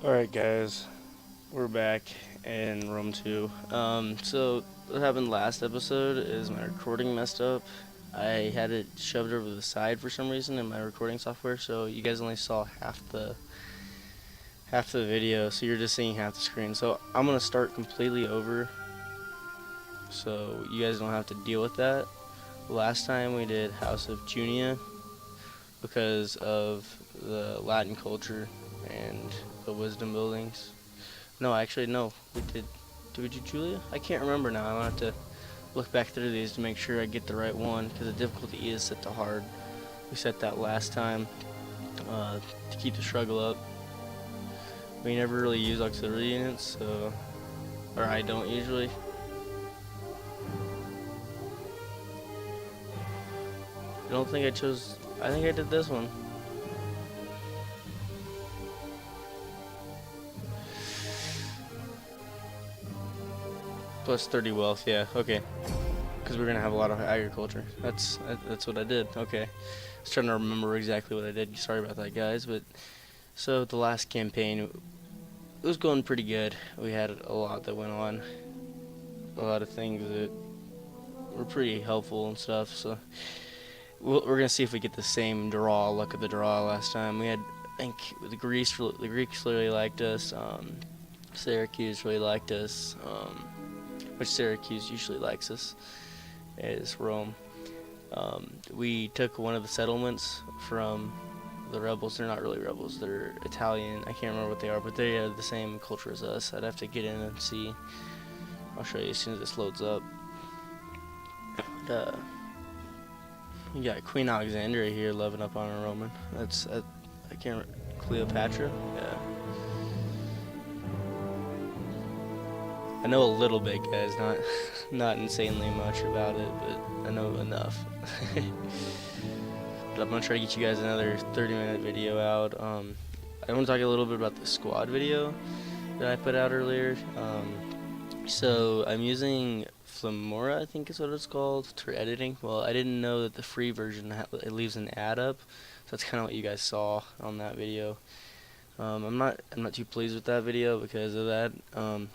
Alright guys, we're back in Rome 2. So what happened last episode is my recording messed up. I had it shoved over the side for some reason in my recording software, so you guys only saw half the video, so you're just seeing half the screen. So I'm gonna start completely over so you guys don't have to deal with that. Last time we did House of Junia because of the Latin culture and the wisdom buildings. No, actually, no. We did. Did we do Julia? I can't remember now. I'm gonna have to look back through these to make sure I get the right one because the difficulty is set to hard. We set that last time to keep the struggle up. We never really use auxiliary units, so or I don't usually. I don't think I chose. I think I did this one. Plus 30 wealth. Yeah. Okay. Because we're gonna have a lot of agriculture. That's what I did. Okay. I was trying to remember exactly what I did. Sorry about that, guys. But so the last campaign, it was going pretty good. We had a lot that went on, a lot of things that were pretty helpful and stuff. So we're gonna see if we get the same draw, luck of the draw last time. We had, I think, the Greeks really liked us. Syracuse really liked us. Which Syracuse usually likes us is Rome. We took one of the settlements from the rebels. They're not really rebels. They're Italian. I can't remember what they are, but they have the same culture as us. I'd have to get in and see. I'll show you as soon as this loads up. But, we got Queen Alexandria here loving up on a Roman. I can't. Cleopatra. Yeah. I know a little bit, guys. Not insanely much about it, but I know enough. But I'm gonna try to get you guys another 30-minute video out. I want to talk a little bit about the squad video that I put out earlier. So I'm using Flamora, I think is what it's called, for editing. Well, I didn't know that the free version it leaves an ad up, so that's kind of what you guys saw on that video. I'm not too pleased with that video because of that. I'm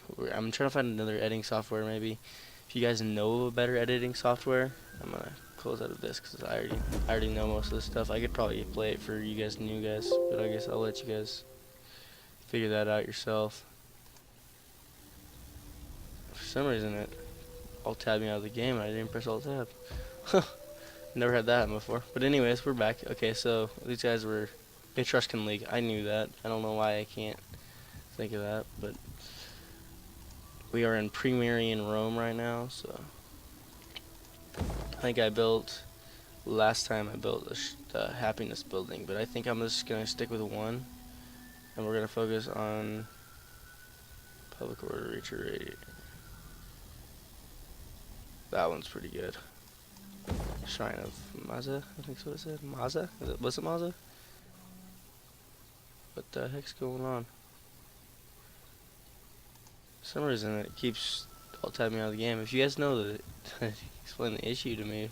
trying to find another editing software maybe. If you guys know of a better editing software, I'm gonna close out of this because I already know most of this stuff. I could probably play it for you guys new guys, but I guess I'll let you guys figure that out yourself. For some reason it alt tabbed me out of the game and I didn't press alt tab. Never had that happen before. But anyways, we're back. Okay, so these guys were Etruscan League. I knew that. I don't know why I can't think of that, but we are in Premierian Rome right now, so I think last time I built the happiness building, but I think I'm just going to stick with one, and we're going to focus on public order reach. That one's pretty good. Shrine of Maza, I think that's what it said. Maza? Was it Maza? What the heck's going on? For some reason it keeps alt-tabbing me out of the game. If you guys know that, explain the issue to me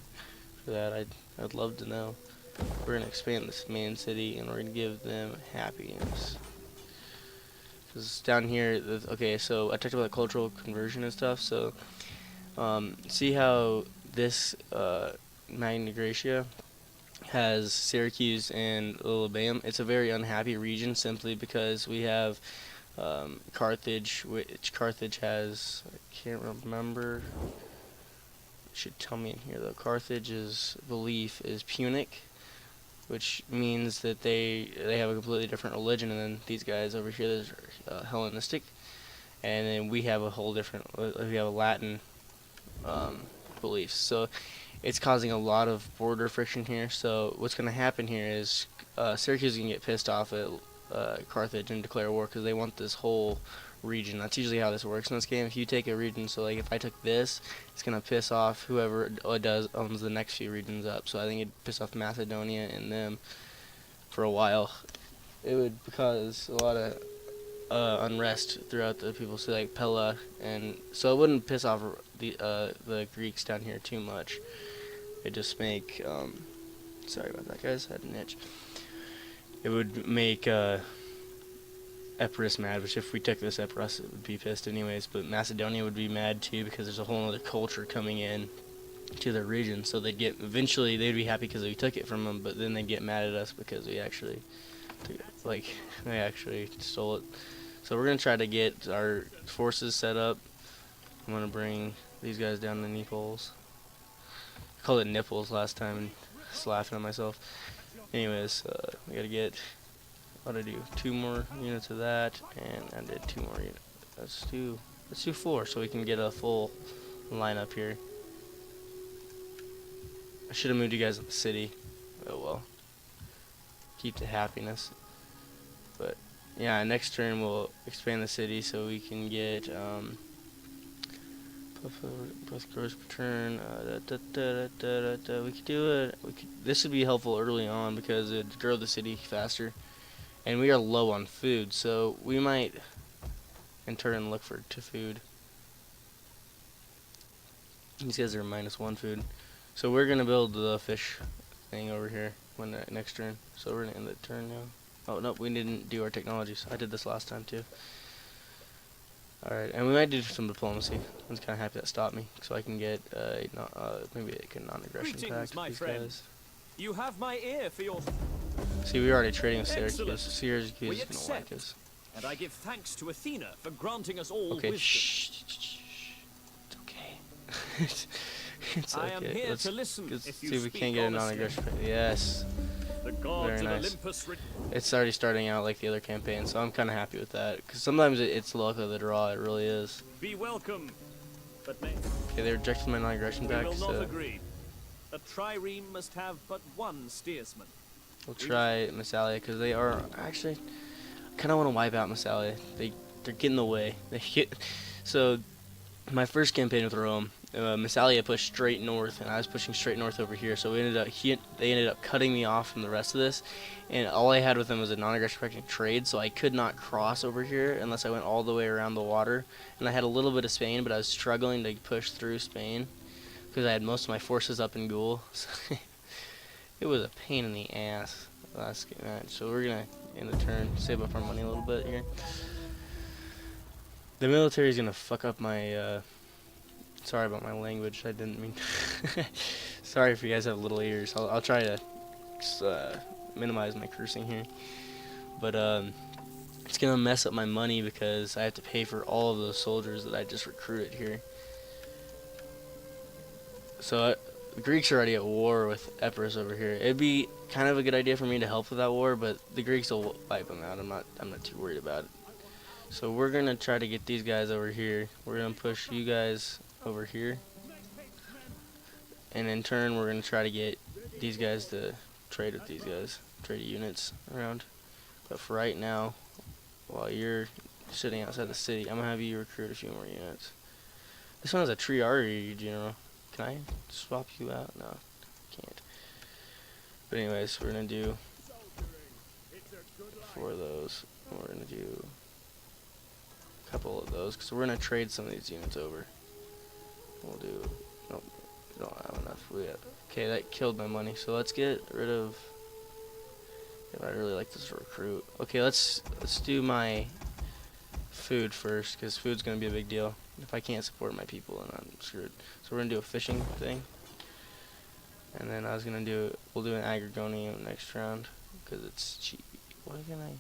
for that. I'd love to know. We're gonna expand this main city and we're gonna give them happiness. Cause down here, okay, so I talked about cultural conversion and stuff. So, see how this Magna Graecia has Syracuse and Lilybæum. It's a very unhappy region simply because we have Carthage, which Carthage has, I can't remember, it should tell me in here though, Carthage's belief is Punic, which means that they have a completely different religion, and then these guys over here are Hellenistic, and then we have a whole different, we have a Latin beliefs. So it's causing a lot of border friction here. So what's going to happen here is Syracuse is going to get pissed off at Carthage and declare war because they want this whole region. That's usually how this works in this game. If you take a region, so like if I took this, it's going to piss off whoever owns the next few regions up. So I think it'd piss off Macedonia and them for a while. It would cause a lot of unrest throughout the people, so like Pella, and so it wouldn't piss off the Greeks down here too much. It just make sorry about that, guys. I had an itch. It would make Epirus mad, which if we took this, Epirus would be pissed anyways, but Macedonia would be mad too because there's a whole other culture coming in to their region, so eventually they'd be happy because we took it from them, but then they'd get mad at us because we actually they actually stole it. So we're gonna try to get our forces set up. I'm gonna bring these guys down to Naples. I called it nipples last time and just laughing at myself. Anyways, we gotta get, what do I do? 2 more units of that, and I did 2 more units. Let's do 4 so we can get a full lineup here. I should have moved you guys in the city. Oh well. Keep the happiness. But yeah, next turn we'll expand the city so we can get plus gross per turn. We could do it. This would be helpful early on because it'd grow the city faster, and we are low on food, so we might in turn look for food. These guys are -1 food, so we're gonna build the fish thing over here when next turn. So we're gonna end the turn now. Oh nope, we didn't do our technologies. I did this last time too. Alright, and we might do some diplomacy. I'm just kind of happy that stopped me, so I can get maybe a non-aggression pact with these guys. You have my ear for your. See, we're already trading with Syracuse. Syracuse is gonna like us. And I give thanks to Athena for granting us all okay, wisdom. shh. It's okay. It's okay. I am here let's to listen if you see if we speak can't get a honestly. non-aggression pact. Yes. The gods Very of nice. Olympus. It's already starting out like the other campaign, so I'm kind of happy with that. Because sometimes it's luck of the draw, it really is. Be welcome, but may Okay, they rejected my non-aggression we pact, will not so agree. A trireme must have but one steersman. we'll try Massalia, because they are actually, I kind of want to wipe out Massalia. They're getting in the way. So my first campaign with Rome, Massalia pushed straight north, and I was pushing straight north over here. So they ended up cutting me off from the rest of this, and all I had with them was a non-aggression pact and trade. So I could not cross over here unless I went all the way around the water. And I had a little bit of Spain, but I was struggling to push through Spain because I had most of my forces up in Gaul. So it was a pain in the ass last match. So we're gonna end the turn, save up our money a little bit here. The military is gonna fuck up my. Sorry about my language. I didn't mean. Sorry if you guys have little ears. I'll try to minimize my cursing here. But it's gonna mess up my money because I have to pay for all of those soldiers that I just recruited here. So the Greeks are already at war with Epirus over here. It'd be kind of a good idea for me to help with that war, but the Greeks will wipe them out. I'm not too worried about it. So we're gonna try to get these guys over here. We're gonna push you guys over here, and in turn we're gonna try to get these guys to trade with these guys, trade units around. But for right now, while you're sitting outside the city, I'm gonna have you recruit a few more units. This one has a Triarii general. Can I swap you out? No, can't. But anyways, we're gonna do 4 of those. We're gonna do a couple of those because we're gonna trade some of these units over. We'll do. Nope, we don't have enough. Okay, that killed my money. So let's get rid of. If I really like this recruit. Okay, let's do my food first because food's gonna be a big deal. If I can't support my people, then I'm screwed. So we're gonna do a fishing thing, and then we'll do an agrigonium next round because it's cheap. What can I?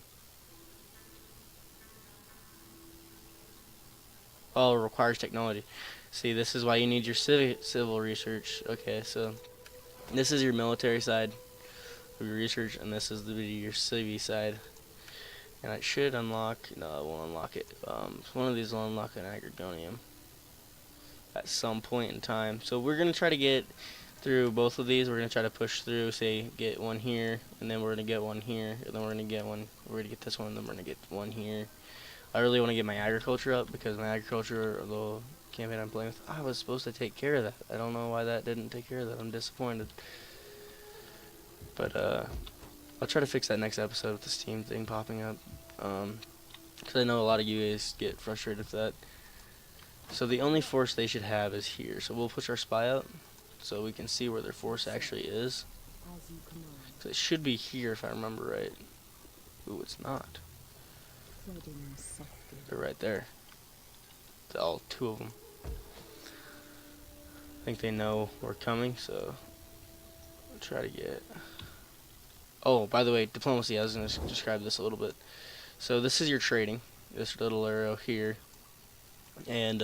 Oh, it requires technology. See, this is why you need your civil research. Okay, so this is your military side of your research, and this is your civil side. And it should unlock. No, it won't unlock it. One of these will unlock an agrigonium at some point in time. So we're gonna try to get through both of these. We're gonna try to push through. Say, get one here, and then we're gonna get one here, and then we're gonna get one. We're gonna get this one, and then we're gonna get one here. I really want to get my agriculture up because my agriculture, the campaign I'm playing with, I was supposed to take care of that. I don't know why that didn't take care of that. I'm disappointed. But I'll try to fix that next episode with this team thing popping up. Because I know a lot of you guys get frustrated with that. So the only force they should have is here. So we'll push our spy up so we can see where their force actually is. So it should be here if I remember right. Ooh, it's not. They're right there. All two of them. I think they know we're coming, so I'll try to get. Oh, by the way, diplomacy. I was going to describe this a little bit. So this is your trading. This little arrow here, and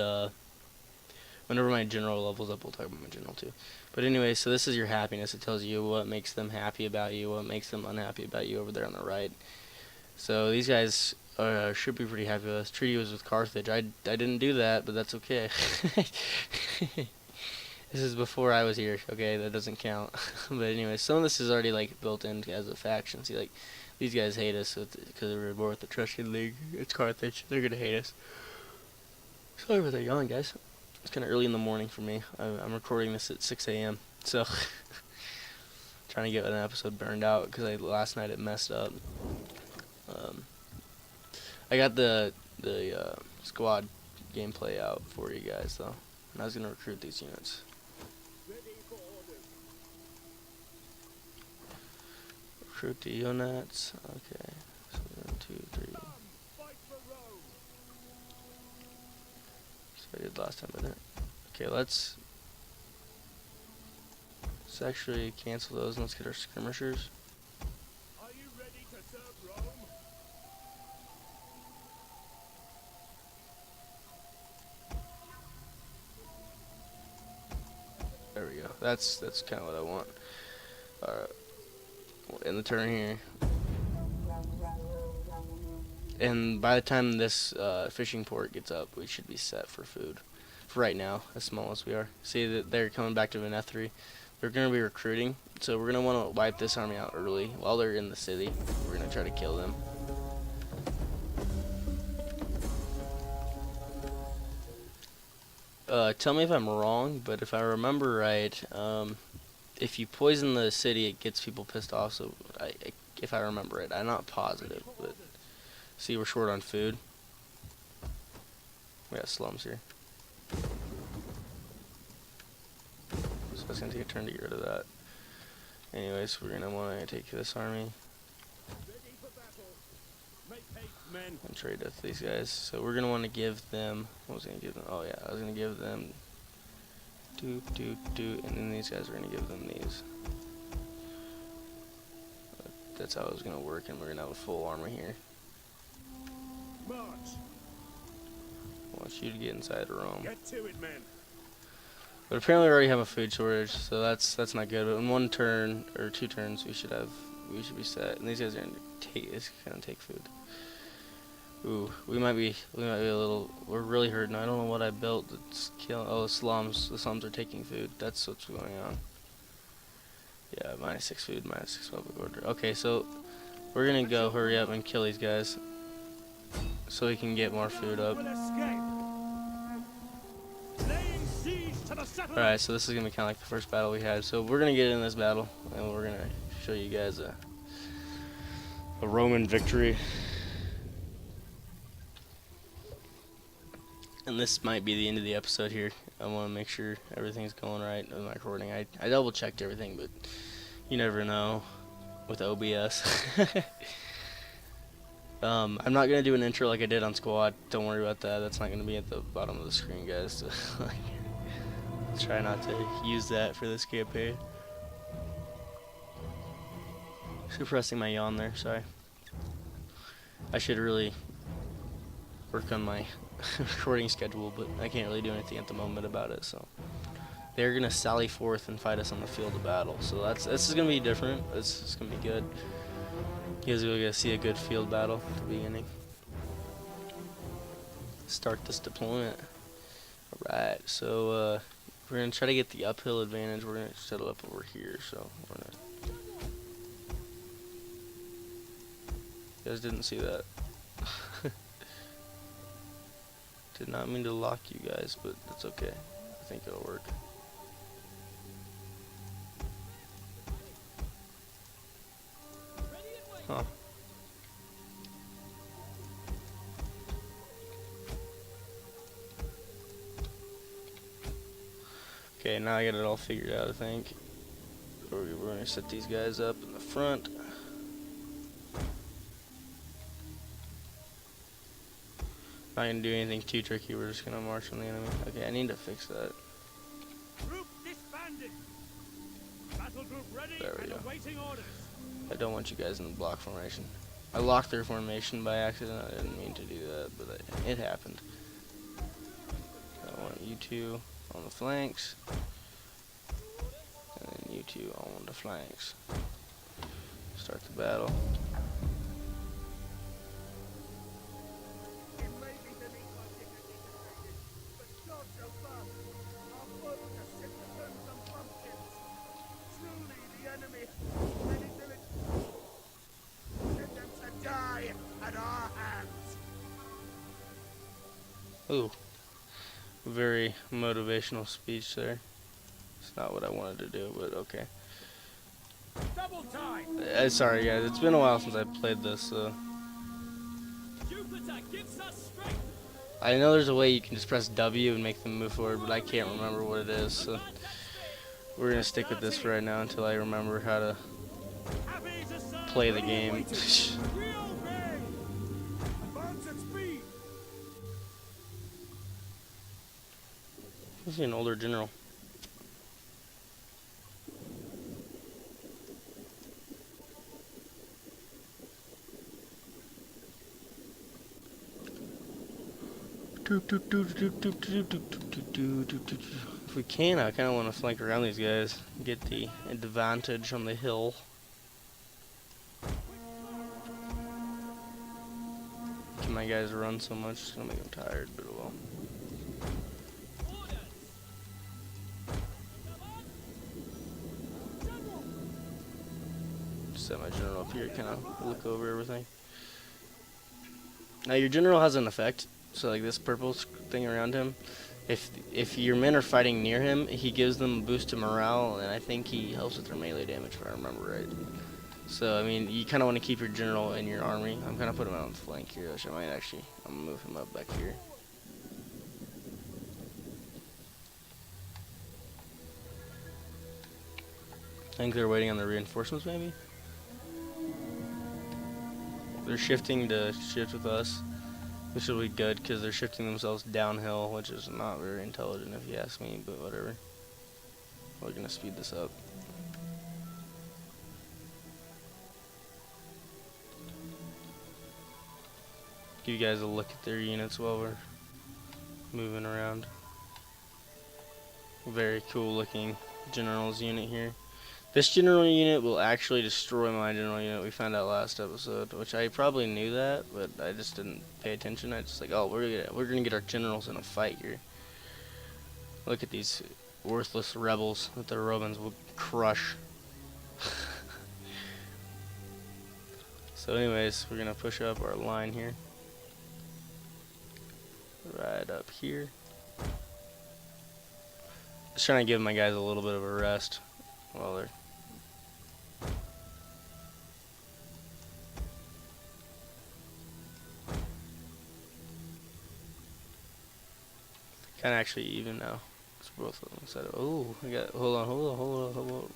whenever my general levels up, we'll talk about my general too. But anyway, so this is your happiness. It tells you what makes them happy about you, what makes them unhappy about you over there on the right. So these guys should be pretty happy with us. Treaty was with Carthage. I didn't do that, but that's okay. This is before I was here. Okay, that doesn't count. But anyway, some of this is already like built in as a faction. See, like these guys hate us because we're more with the Trustian League. It's Carthage. They're gonna hate us. Sorry about that yawn, guys. It's kind of early in the morning for me. I'm recording this at 6 a.m. So trying to get an episode burned out because last night it messed up. I got the squad gameplay out for you guys though, and I was gonna recruit these units. Recruit the units. Okay, so 1, 2, 3. So I did last time, didn't it? Okay, let's actually cancel those and let's get our skirmishers. Are you ready to serve Rome? There we go. That's kind of what I want. Alright, we'll end the turn here. And by the time this fishing port gets up, we should be set for food. For right now, as small as we are. See that they're coming back to Venethri. They're going to be recruiting, so we're going to want to wipe this army out early while they're in the city. We're going to try to kill them. Tell me if I'm wrong, but if I remember right, if you poison the city, it gets people pissed off. So, if I remember it, I'm not positive, but see, we're short on food. We got slums here, so it's gonna take a turn to get rid of that. Anyways, we're gonna want to take this army and trade with these guys. So we're gonna want to give them. What was I gonna give them? Oh yeah, I was gonna give them. And then these guys are gonna give them these. That's how it was gonna work, and we're gonna have a full army here. March. I want you to get inside Rome. Get to it, men. But apparently we already have a food shortage, so that's not good. But in 1 turn or 2 turns, we should be set. And these guys are gonna take food. Ooh, we might be a little. We're really hurting. I don't know what I built. It's killing. Oh, the slums. The slums are taking food. That's what's going on. Yeah, -6 food, -6 public order. Okay, so we're gonna go hurry up and kill these guys, so we can get more food up. Alright, so this is gonna be kind of like the first battle we had. So we're gonna get in this battle, and we're gonna show you guys a Roman victory. And this might be the end of the episode here. I want to make sure everything's going right with my recording. I double checked everything, but you never know with OBS. I'm not gonna do an intro like I did on Squad. Don't worry about that. That's not gonna be at the bottom of the screen, guys. So, try not to use that for this campaign. Suppressing my yawn there. Sorry. I should really work on my recording schedule, but I can't really do anything at the moment about it. So they're gonna sally forth and fight us on the field of battle. So this is gonna be different. This is gonna be good. You guys are gonna see a good field battle at the beginning. Start this deployment. Alright, so we're gonna try to get the uphill advantage. We're gonna settle up over here. So we're gonna. You guys didn't see that. Did not mean to lock you guys, but that's okay. I think it'll work. Huh. Okay, now I got it all figured out, I think. We're gonna set these guys up in the front. Not gonna do anything too tricky. We're just gonna march on the enemy. Okay, I need to fix that. Group disbanded. Battle group ready There we and go. awaiting orders. I don't want you guys in the block formation. I locked their formation by accident. I didn't mean to do that, but it happened. I want you two on the flanks, and then you two on the flanks. Start the battle. It may be beneath my dignity to say this, but God so far, our foes are simpletons and bumpkins. Truly the enemy, many villages, send them to die at our hands. Ooh, very motivational speech there. It's not what I wanted to do, but okay. Double time. Sorry guys, it's been a while since I played this, so Jupiter gives us strength. I know there's a way you can just press W and make them move forward, but I can't remember what it is, so we're gonna stick with this for right now until I remember how to Happy to serve. play the game. We obey. Advance at speed. This is an older general. If we can, I kind of want to flank around these guys, get the advantage on the hill. Can my guys run so much? It's gonna make them tired, but it will. Set my general up here, kind of look over everything. Now your general has an effect. So like this purple thing around him, if your men are fighting near him, he gives them a boost to morale, and I think he helps with their melee damage, if I remember right. So I mean, you kind of want to keep your general in your army. I'm kind of putting him out on the flank here, which I might actually, I'm gonna move him up back here. I think they're waiting on the reinforcements, maybe. They're shifting to shift with us. Which will be good because they're shifting themselves downhill, which is not very intelligent if you ask me, but whatever. We're gonna speed this up. Give you guys a look at their units while we're moving around. Very cool looking general's unit here. This general unit will actually destroy my general unit. We found out last episode, which I probably knew that, but I just didn't pay attention. I just like, oh, we're gonna get our generals in a fight here. Look at these worthless rebels that the Romans will crush. So, anyways, we're gonna push up our line here, right up here. Just trying to give my guys a little bit of a rest while they're. Kind of actually even now. It's both of them said, oh, we got, hold on.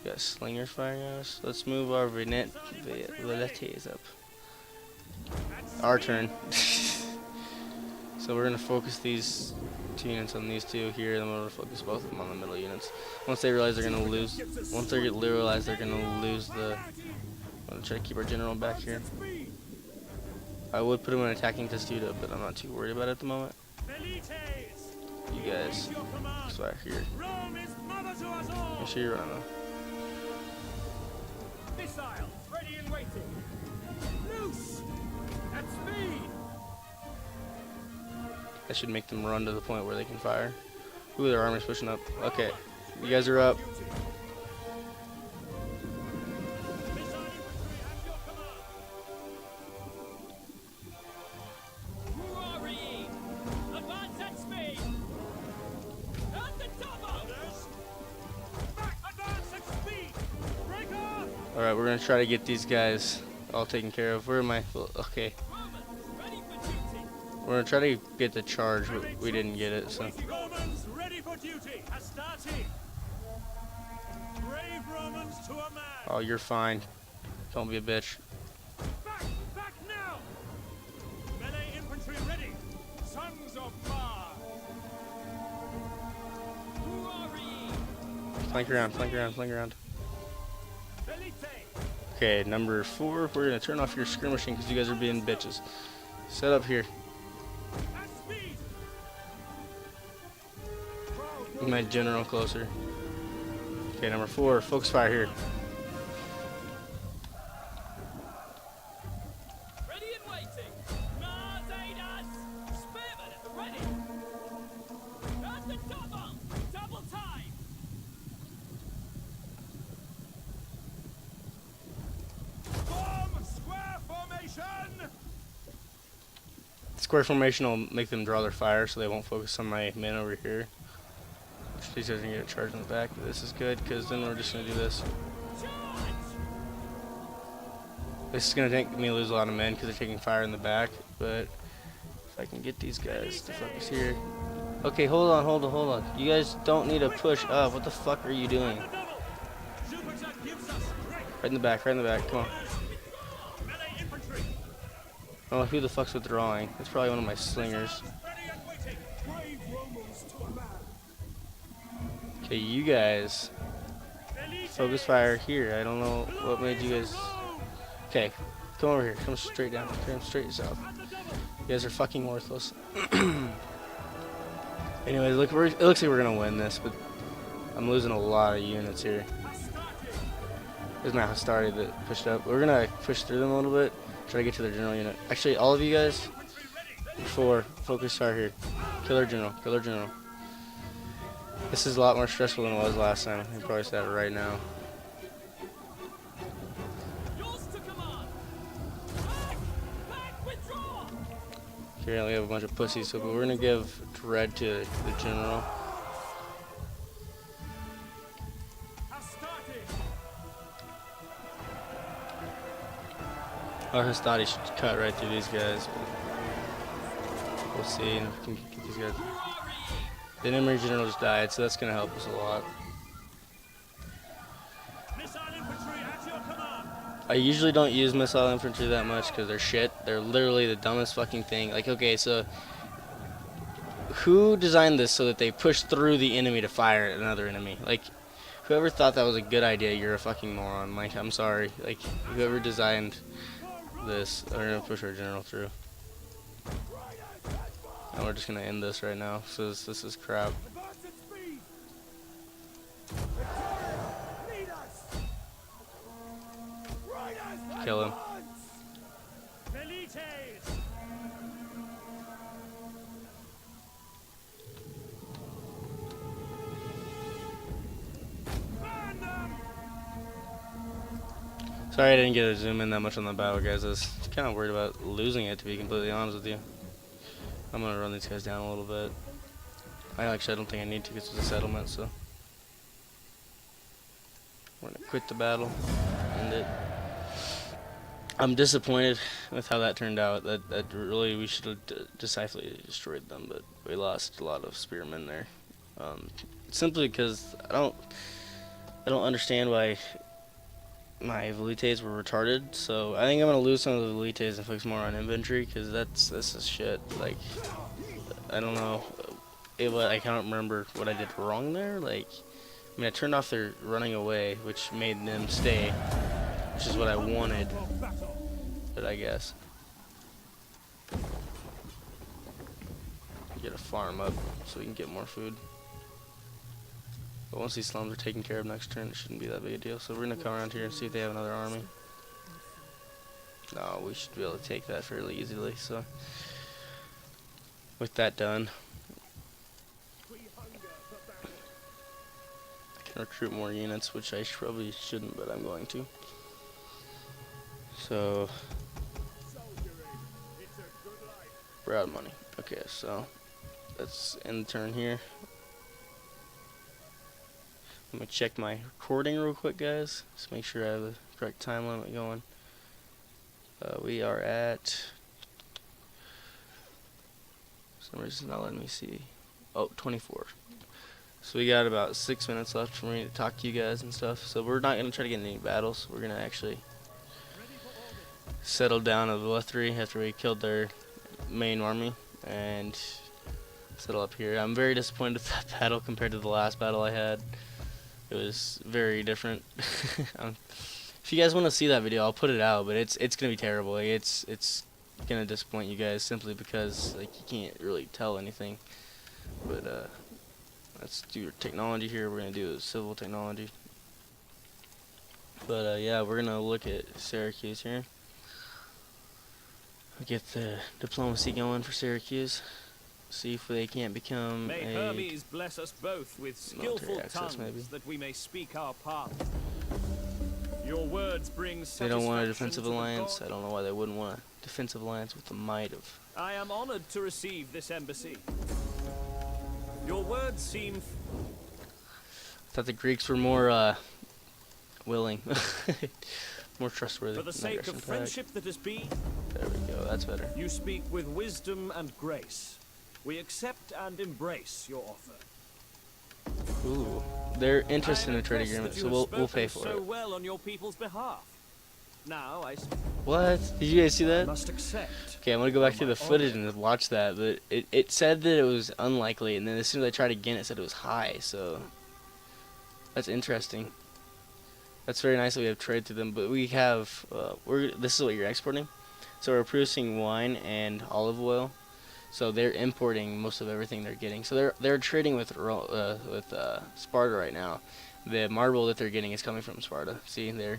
We got slingers firing at us. Let's move our Venetes up. Our turn. So we're gonna focus these two units on these two here, and then we're gonna focus both of them on the middle units. Once they realize they're gonna lose, once they realize they're gonna lose the, I'm gonna try to keep our general back here. I would put him in attacking testudo, but I'm not too worried about it at the moment. You guys, it's back here. Make sure you're running though. Missiles ready and waiting. Loose at speed. That should make them run to the point where they can fire. Ooh, their armor's pushing up. Okay, you guys are up. Missile infantry at your command. Who are ye? Advance at speed. At the top orders. Back, advance at speed. Break off. All right, we're gonna try to get these guys all taken care of. Where am I? Okay, Romans ready for duty. we're gonna try to get the charge, but we didn't get it. So Romans ready for duty. Astarte. Brave Romans to a man. oh, you're fine. Don't be a bitch. Back now. Melee infantry Flank around, flank around, flank around. Okay, number 4, we're gonna turn off your skirmishing because you guys are being bitches. Set up here. My general closer. Okay, number 4, focus fire here. Ready and waiting. Mars aid us. Spearman at the ready. That's the double. Double time. Form square formation! Square formation will make them draw their fire so they won't focus on my men over here. These guys are gonna get a charge in the back. This is good because then we're just gonna do this. This is gonna make me lose a lot of men because they're taking fire in the back, but if I can get these guys to focus here. Okay, hold on, hold on, hold on. You guys don't need to push up. What the fuck are you doing? Right in the back, right in the back. Come on. Oh, who the fuck's withdrawing? It's probably one of my slingers. Okay, you guys focus fire here. I don't know what made you guys. Okay, come over here. Come straight down. Come straight south. You guys are fucking worthless. Anyways, look, it looks like we're gonna win this, but I'm losing a lot of units here. There's my Hastari that pushed up. We're gonna push through them a little bit. Try to get to their general unit. Actually, all of you guys, 4, focus fire here. Kill their general. Kill their general. This is a lot more stressful than it was last time. I can probably say that right now. Okay, we have a bunch of pussies, so but we're gonna give dread to the general. Our Hastati should cut right through these guys. We'll see if we can get these guys. The enemy general just died, so that's gonna help us a lot. I usually don't use missile infantry that much because they're shit. They're literally the dumbest fucking thing. Like, okay, so who designed this so that they push through the enemy to fire at another enemy? Like, whoever thought that was a good idea, you're a fucking moron. Like, I'm sorry. Like, whoever designed this, we're gonna push our general through. And we're just gonna end this right now. So this is crap. Kill him. Sorry I didn't get to zoom in that much on the battle, guys. I was kind of worried about losing it, to be completely honest with you. I'm gonna run these guys down a little bit. I don't think I need to because it's a settlement, so we're gonna quit the battle, end it. I'm disappointed with how that turned out. That really, we should have decisively destroyed them, but we lost a lot of spearmen there. Simply because I don't understand why my velites were retarded. So I think I'm gonna lose some of the velites and focus more on infantry because this is shit. Like, I don't know. I can't remember what I did wrong there. Like, I mean, I turned off their running away, which made them stay, which is what I wanted. But I guess get a farm up so we can get more food. But once these slums are taken care of next turn, it shouldn't be that big a deal. So we're gonna come around here and see if they have another army. No, we should be able to take that fairly easily. So with that done, I can recruit more units, which I probably shouldn't, but I'm going to. So we're out of money. Okay, so let's end the turn here. Let me check my recording real quick, guys. Just make sure I have the correct time limit going. We are at, for some reason it's not letting me see. Oh, 24. So we got about 6 minutes left for me to talk to you guys and stuff. So we're not going to try to get in any battles. We're going to actually settle down at Lethri after we killed their main army and settle up here. I'm very disappointed with that battle compared to the last battle I had. It was very different. um, if you guys want to see that video, I'll put it out, but it's gonna be terrible. Like, it's gonna disappoint you guys simply because like you can't really tell anything. But let's do technology here. We're gonna do civil technology. But yeah, we're gonna look at Syracuse here. Get the diplomacy going for Syracuse. See if they can't become May a Hermes bless us both with skillful access, tongues maybe. that we may speak our part. Your words bring They don't want a satisfaction defensive to the alliance. god. I don't know why they wouldn't want a defensive alliance with the might of. I am honored to receive this embassy. Your words seem I thought the Greeks were more willing, more trustworthy. for the sake of Migration pact. friendship that has been. There we go. That's better. You speak with wisdom and grace. We accept and embrace your offer. Ooh, they're interested I am in a trade impressed agreement, that so you we'll have pay spoken for so it. well on your people's behalf. Now What? Did you guys see I that? must accept. Okay, I'm gonna go back for to my the footage honor. and watch that, but it said that it was unlikely, and then as soon as I tried again, it said it was high. So that's interesting. That's very nice that we have trade to them, but we have this is what you're exporting. So we're producing wine and olive oil. So they're importing most of everything they're getting. So they're trading with Sparta right now. The marble that they're getting is coming from Sparta. See, they're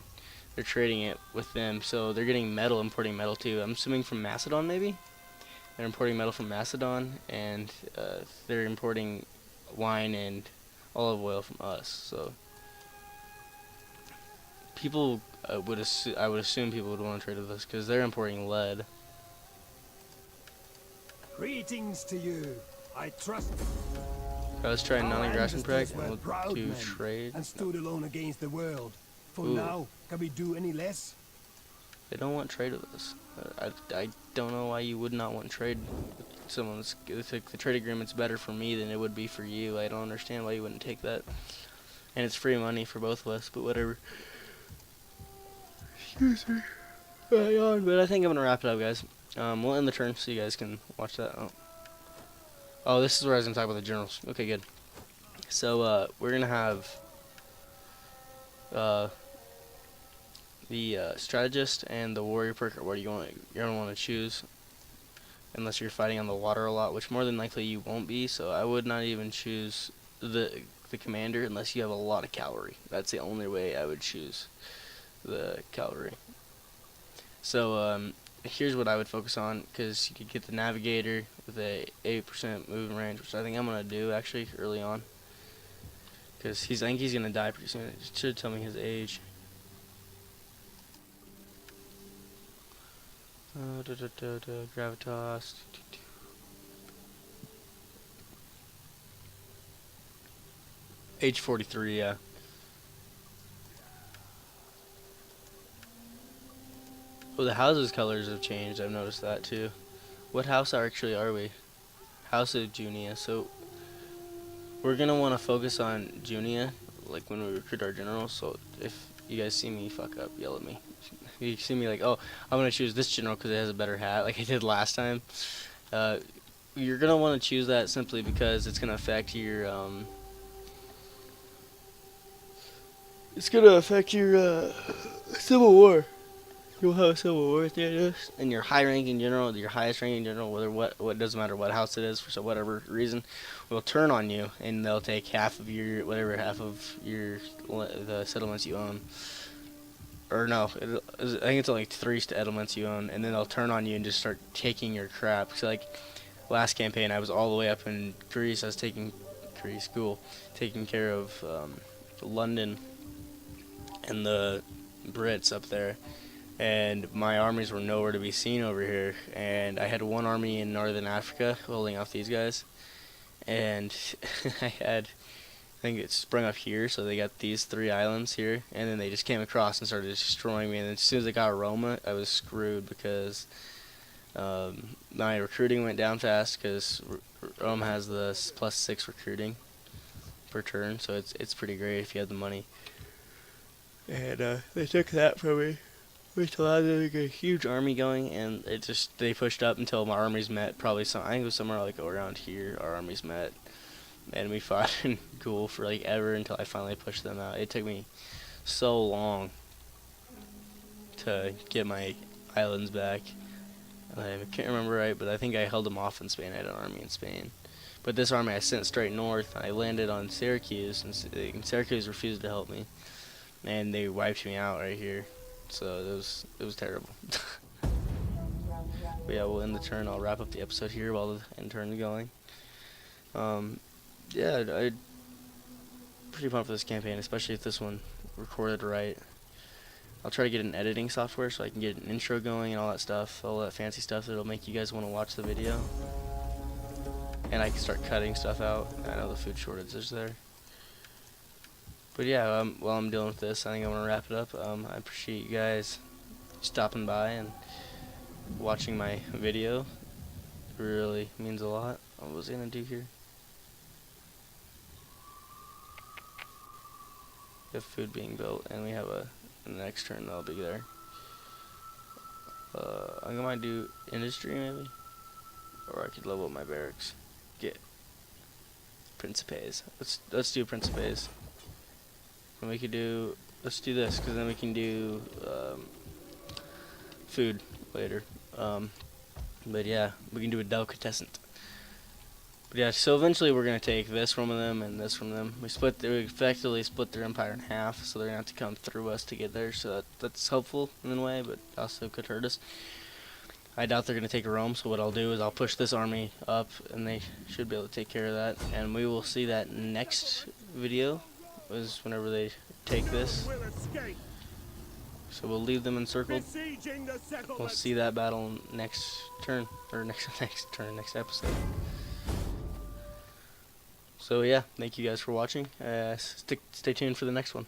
trading it with them. So they're getting metal, importing metal too. I'm assuming from Macedon maybe. They're importing metal from Macedon, and they're importing wine and olive oil from us. So people I would assume people would want to trade with us because they're importing lead. Greetings to you. I trust Let's try our non-aggression prac ancestors and were look proud to men trade. and stood alone against the world. For Ooh. now, can we do any less? They don't want trade with us. I don't know why you would not want trade with someone. The trade agreement's better for me than it would be for you. I don't understand why you wouldn't take that. And it's free money for both of us, but whatever. Excuse me. But I think I'm gonna wrap it up, guys. We'll end the turn so you guys can watch that. Oh, this is where I was gonna talk about the generals. Okay, good. So we're gonna have the strategist and the warrior perk. What do you're gonna want to choose, unless you're fighting on the water a lot, which more than likely you won't be. So I would not even choose the commander unless you have a lot of cavalry. That's the only way I would choose the cavalry. So here's what I would focus on, because you could get the navigator with a 8% movement range, which I think I'm gonna do actually early on, because I think he's gonna die pretty soon. It should tell me his age. Gravitas. Age 43, yeah. Oh, the houses' colors have changed. I've noticed that too. What house actually are we? House of Junia. So we're gonna want to focus on Junia, like when we recruit our generals. So if you guys see me fuck up, yell at me. If you see me like, oh, I'm gonna choose this general because it has a better hat, like I did last time. You're gonna want to choose that simply because it's gonna affect your Civil War. You'll have a civil war at the end of this, and your high-ranking general, your highest-ranking general, whether what doesn't matter what house it is for whatever reason, will turn on you, and they'll take half of the settlements you own. Or no, I think it's only 3 settlements you own, and then they'll turn on you and just start taking your crap. So like last campaign, I was all the way up in Greece. I was taking care of London and the Brits up there. And my armies were nowhere to be seen over here. And I had one army in northern Africa holding off these guys. And I think it sprung up here, so they got these 3 islands here. And then they just came across and started destroying me. And as soon as I got Roma, I was screwed because my recruiting went down fast because Rome has the +6 recruiting per turn. So it's pretty great if you have the money. And they took that from me. Which allowed them to get a huge army going, and they pushed up until my armies met. I think it was somewhere like around here. Our armies met, and we fought in Ghoul for like ever until I finally pushed them out. It took me so long to get my islands back. I can't remember right, but I think I held them off in Spain. I had an army in Spain. But this army I sent straight north. I landed on Syracuse, and Syracuse refused to help me, and they wiped me out right here. So it was terrible. But yeah, we'll end the turn. I'll wrap up the episode here while the end turn is going. Yeah, I'm pretty pumped for this campaign, especially if this one recorded right. I'll try to get an editing software so I can get an intro going and all that stuff, all that fancy stuff that'll make you guys want to watch the video. And I can start cutting stuff out. I know the food shortage is there. But yeah, while I'm dealing with this, I think I want to wrap it up. I appreciate you guys stopping by and watching my video. It really means a lot. What was I going to do here? We have food being built, and we have the next turn that'll be there. I might do industry maybe, or I could level up my barracks. Get Principes. Let's do Principes. And we could do. Let's do this, because then we can do food later. But yeah, we can do a delicatessen. But yeah, so eventually we're gonna take this from them and this from them. We effectively split their empire in half, so they're gonna have to come through us to get there. So that's helpful in a way, but also could hurt us. I doubt they're gonna take Rome. So what I'll do is I'll push this army up, and they should be able to take care of that. And we will see that next video, is whenever they take this. Will escape. So we'll leave them encircled. Besieging the settlement. We'll see that battle next turn, or next episode. So yeah, thank you guys for watching. Stay tuned for the next one.